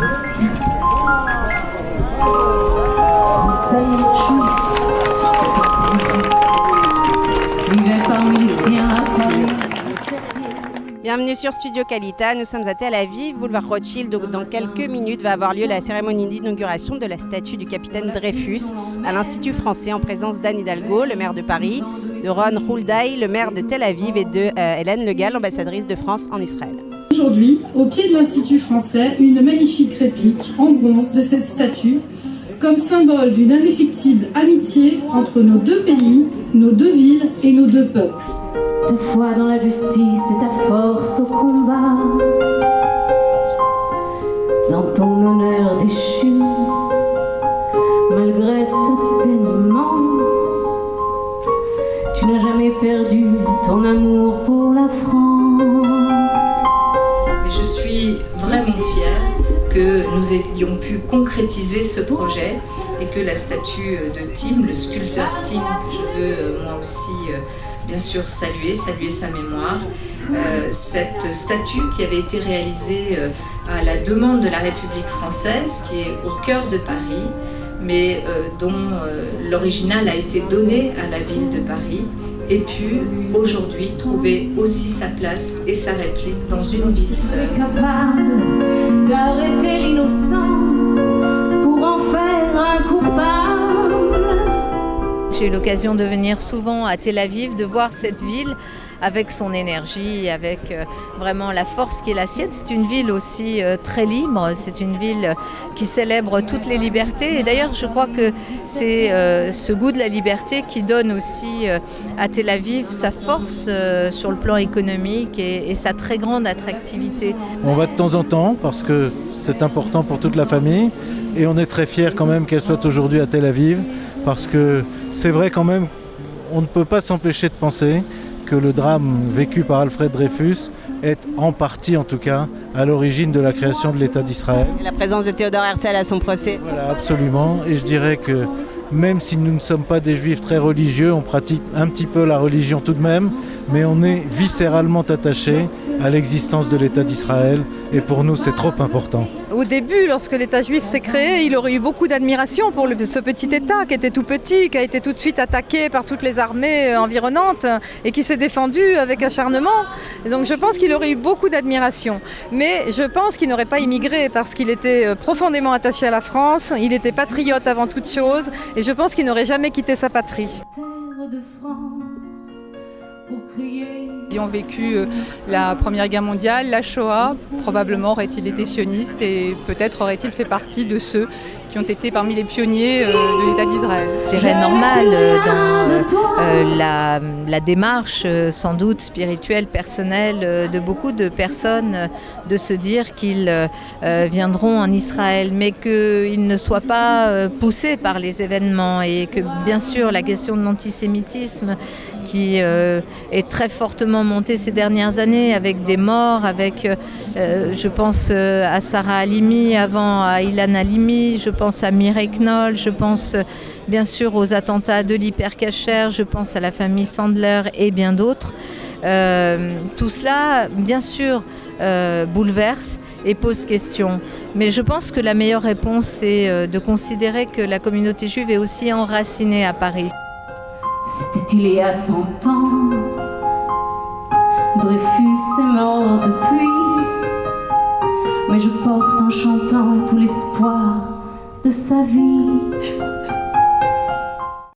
Alsaciens, Français, Juifs, capitaines, vivaient parmi les siens à Paris. Bienvenue sur Studio Kalita, nous sommes à Tel Aviv, boulevard Rothschild. Donc dans quelques minutes va avoir lieu la cérémonie d'inauguration de la statue du capitaine Dreyfus à l'Institut français en présence d'Anne Hidalgo, le maire de Paris, de Ron Hulday, le maire de Tel Aviv et de Hélène Le Gall, ambassadrice de France en Israël. Aujourd'hui, au pied de l'Institut français, une magnifique réplique en bronze de cette statue, comme symbole d'une indéfectible amitié entre nos deux pays, nos deux villes et nos deux peuples. Ta foi dans la justice et ta force au combat, dans ton honneur déchu, malgré ta peine immense, tu n'as jamais perdu ton amour pour la France. Je suis vraiment fière que nous ayons pu concrétiser ce projet et que la statue de Tim, le sculpteur Tim, que je veux moi aussi bien sûr saluer sa mémoire. Cette statue qui avait été réalisée à la demande de la République française, qui est au cœur de Paris, mais dont l'original a été donné à la ville de Paris, et pu aujourd'hui trouver aussi sa place et sa réplique dans une ville seule. Capable d'arrêter l'innocent pour en faire un coupable. J'ai eu l'occasion de venir souvent à Tel Aviv, de voir cette ville avec son énergie, avec vraiment la force qui est la sienne. C'est une ville aussi très libre, c'est une ville qui célèbre toutes les libertés. Et d'ailleurs, je crois que c'est ce goût de la liberté qui donne aussi à Tel Aviv sa force sur le plan économique et sa très grande attractivité. On va de temps en temps parce que c'est important pour toute la famille et on est très fiers quand même qu'elle soit aujourd'hui à Tel Aviv parce que c'est vrai quand même, on ne peut pas s'empêcher de penser que le drame vécu par Alfred Dreyfus est en partie en tout cas à l'origine de la création de l'État d'Israël. Et la présence de Théodore Herzl à son procès. Voilà, absolument. Et je dirais que même si nous ne sommes pas des juifs très religieux, on pratique un petit peu la religion tout de même, mais on est viscéralement attachés à l'existence de l'État d'Israël et pour nous c'est trop important. Au début, lorsque l'État juif s'est créé, il aurait eu beaucoup d'admiration pour ce petit État qui était tout petit, qui a été tout de suite attaqué par toutes les armées environnantes et qui s'est défendu avec acharnement. Et donc je pense qu'il aurait eu beaucoup d'admiration. Mais je pense qu'il n'aurait pas immigré parce qu'il était profondément attaché à la France, il était patriote avant toute chose et je pense qu'il n'aurait jamais quitté sa patrie. Terre de France, pour crier. Ils ont vécu la Première Guerre mondiale, la Shoah, probablement aurait-il été sioniste et peut-être aurait-il fait partie de ceux qui ont été parmi les pionniers de l'État d'Israël. Je dirais normal dans la démarche sans doute spirituelle, personnelle de beaucoup de personnes de se dire qu'ils viendront en Israël, mais qu'ils ne soient pas poussés par les événements et que bien sûr la question de l'antisémitisme qui est très fortement montée ces dernières années avec des morts, avec je pense à Sarah Halimi, avant à Ilan Halimi, je pense à Mireille Knoll, je pense bien sûr aux attentats de l'Hypercacher, je pense à la famille Sandler et bien d'autres. Tout cela, bien sûr, bouleverse et pose question. Mais je pense que la meilleure réponse, c'est de considérer que la communauté juive est aussi enracinée à Paris. C'était il y a 100 ans, Dreyfus est mort depuis, mais je porte en chantant tout l'espoir de sa vie.